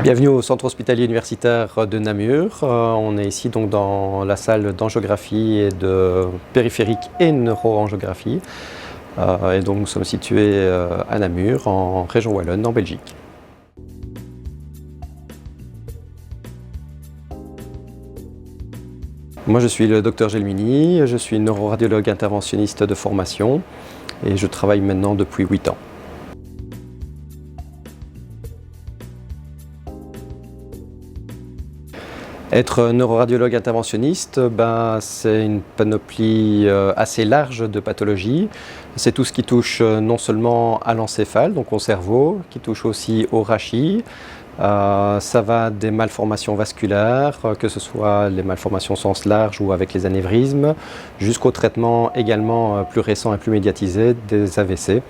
Bienvenue au centre hospitalier universitaire de Namur. On est ici donc dans la salle d'angiographie et de périphérique et neuroangiographie. Et donc nous sommes situés à Namur, en région wallonne, en Belgique. Moi je suis le docteur Gelmini, je suis neuroradiologue interventionniste de formation et je travaille maintenant depuis 8 ans. Être neuroradiologue interventionniste, c'est une panoplie assez large de pathologies. C'est tout ce qui touche non seulement à l'encéphale, donc au cerveau, qui touche aussi au rachis. Ça va des malformations vasculaires, que ce soit les malformations au sens large ou avec les anévrismes, jusqu'au traitement également plus récent et plus médiatisé des AVC.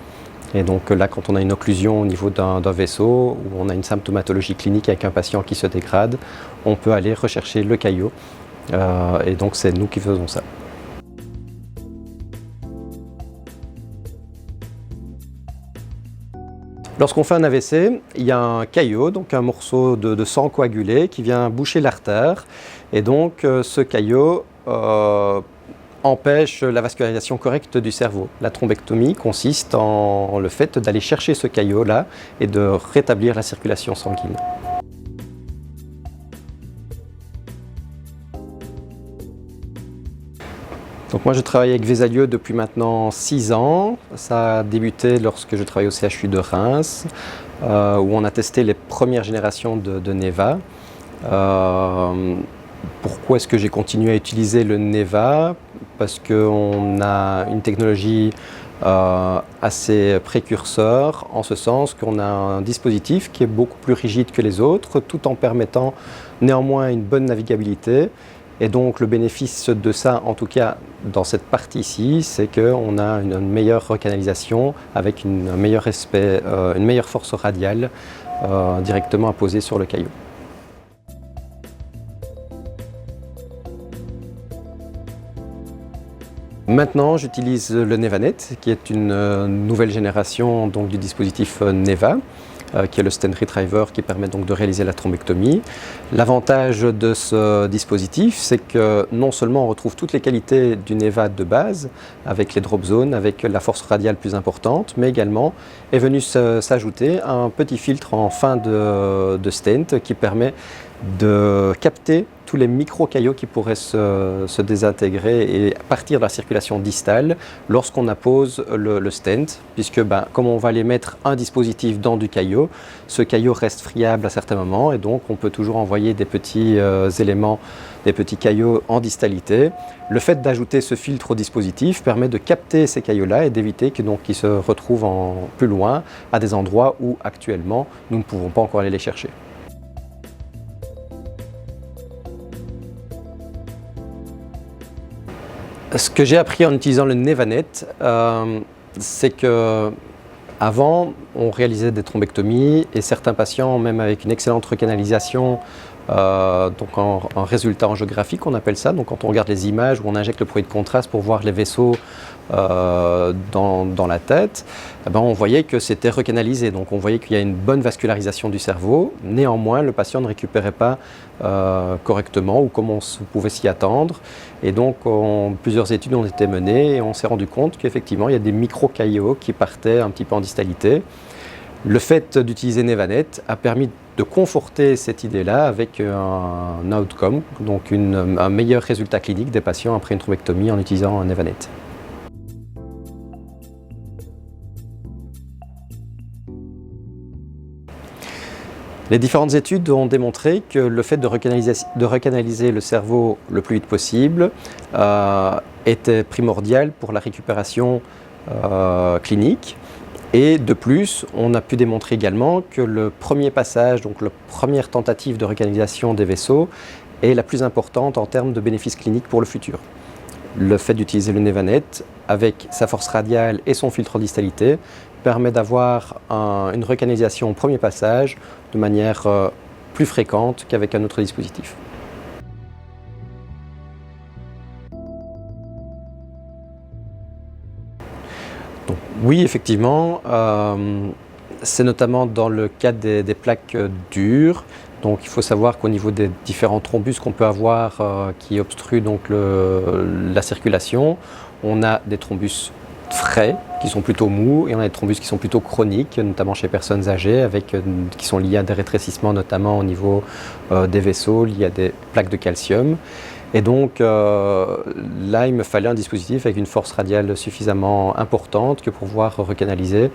Et donc là, quand on a une occlusion au niveau d'un vaisseau, ou on a une symptomatologie clinique avec un patient qui se dégrade, on peut aller rechercher le caillot. Et donc c'est nous qui faisons ça. Lorsqu'on fait un AVC, il y a un caillot, donc un morceau de sang coagulé qui vient boucher l'artère. Et donc ce caillot empêche la vascularisation correcte du cerveau. La thrombectomie consiste en le fait d'aller chercher ce caillot-là et de rétablir la circulation sanguine. Donc moi je travaille avec Vézalieux depuis maintenant 6 ans. Ça a débuté lorsque je travaillais au CHU de Reims, où on a testé les premières générations de Neva. Pourquoi est-ce que j'ai continué à utiliser le Neva? Parce qu'on a une technologie assez précurseur, en ce sens qu'on a un dispositif qui est beaucoup plus rigide que les autres, tout en permettant néanmoins une bonne navigabilité. Et donc le bénéfice de ça, en tout cas dans cette partie-ci, c'est qu'on a une meilleure recanalisation avec un meilleur respect, une meilleure force radiale directement apposée sur le caillot. Maintenant, j'utilise le NevaNet, qui est une nouvelle génération donc, du dispositif Neva, qui est le stent retriever qui permet donc de réaliser la thrombectomie. L'avantage de ce dispositif, c'est que non seulement on retrouve toutes les qualités du Neva de base, avec les drop zones, avec la force radiale plus importante, mais également est venu s'ajouter un petit filtre en fin de stent qui permet de capter tous les micro-caillots qui pourraient se désintégrer et partir de la circulation distale lorsqu'on appose le stent, puisque comme on va aller mettre un dispositif dans du caillot, ce caillot reste friable à certains moments et donc on peut toujours envoyer des petits éléments, des petits caillots en distalité. Le fait d'ajouter ce filtre au dispositif permet de capter ces caillots-là et d'éviter qu'ils se retrouvent plus loin à des endroits où actuellement nous ne pouvons pas encore aller les chercher. Ce que j'ai appris en utilisant le NevaNet, c'est que avant, on réalisait des thrombectomies et certains patients, même avec une excellente recanalisation, donc en résultat angiographique, on appelle ça. Donc quand on regarde les images où on injecte le produit de contraste pour voir les vaisseaux dans la tête, on voyait que c'était recanalisé. Donc on voyait qu'il y a une bonne vascularisation du cerveau. Néanmoins, le patient ne récupérait pas correctement ou comme on pouvait s'y attendre. Et donc plusieurs études ont été menées et on s'est rendu compte qu'effectivement il y a des micro-caillots qui partaient un petit peu en distalité. Le fait d'utiliser NevaNet a permis de conforter cette idée-là avec un outcome, donc un meilleur résultat clinique des patients après une thrombectomie en utilisant un NevaNet. Les différentes études ont démontré que le fait de recanaliser le cerveau le plus vite possible était primordial pour la récupération clinique. Et de plus, on a pu démontrer également que le premier passage, donc la première tentative de recanalisation des vaisseaux, est la plus importante en termes de bénéfices cliniques pour le futur. Le fait d'utiliser le NevaNet avec sa force radiale et son filtre en distalité permet d'avoir une recanalisation au premier passage de manière plus fréquente qu'avec un autre dispositif. Donc, oui, effectivement, C'est notamment dans le cas des plaques dures. Donc il faut savoir qu'au niveau des différents thrombus qu'on peut avoir qui obstruent donc la circulation, on a des thrombus frais qui sont plutôt mous et on a des thrombus qui sont plutôt chroniques, notamment chez personnes âgées, qui sont liés à des rétrécissements notamment au niveau des vaisseaux, liés à des plaques de calcium. Et donc là, il me fallait un dispositif avec une force radiale suffisamment importante que pour pouvoir recanaliser.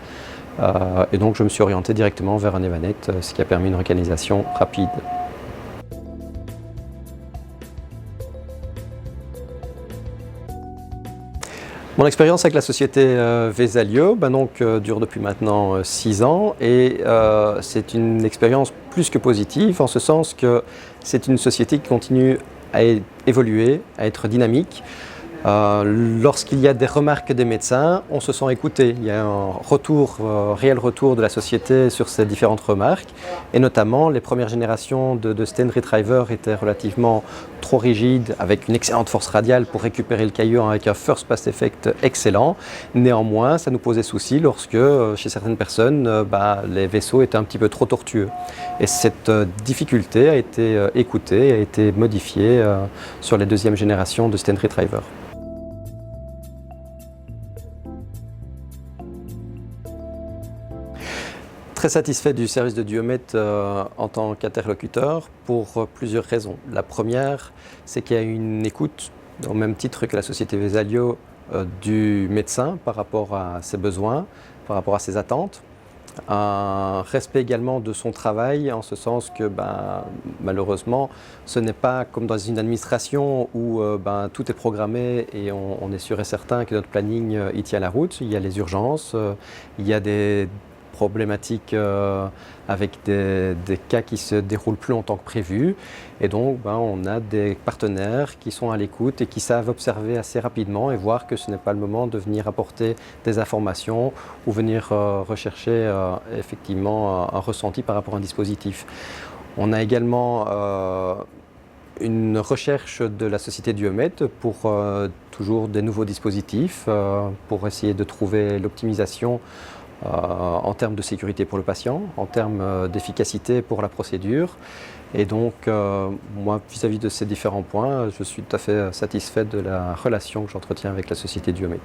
Et donc je me suis orienté directement vers un Evanet, ce qui a permis une recanalisation rapide. Mon expérience avec la société Vesalio dure depuis maintenant 6 ans et c'est une expérience plus que positive en ce sens que c'est une société qui continue à évoluer, à être dynamique. Lorsqu'il y a des remarques des médecins, on se sent écouté. Il y a un réel retour de la société sur ces différentes remarques. Et notamment, les premières générations de stent retriever étaient relativement trop rigides, avec une excellente force radiale pour récupérer le caillou avec un first pass effect excellent. Néanmoins, ça nous posait souci lorsque, chez certaines personnes, les vaisseaux étaient un petit peu trop tortueux. Et cette difficulté a été écoutée, a été modifiée sur les deuxièmes générations de stent retriever. Très satisfait du service de Duomet en tant qu'interlocuteur pour plusieurs raisons. La première, c'est qu'il y a une écoute, au même titre que la société Vesalio, du médecin par rapport à ses besoins, par rapport à ses attentes. Un respect également de son travail, en ce sens que malheureusement, ce n'est pas comme dans une administration où tout est programmé et on est sûr et certain que notre planning y tient la route. Il y a les urgences, il y a des problématiques avec des cas qui se déroulent plus longtemps que prévu. Et donc, on a des partenaires qui sont à l'écoute et qui savent observer assez rapidement et voir que ce n'est pas le moment de venir apporter des informations ou venir rechercher effectivement un ressenti par rapport à un dispositif. On a également une recherche de la société Duomet pour toujours des nouveaux dispositifs, pour essayer de trouver l'optimisation en termes de sécurité pour le patient, en termes d'efficacité pour la procédure. Et donc, moi, vis-à-vis de ces différents points, je suis tout à fait satisfait de la relation que j'entretiens avec la société Duomet.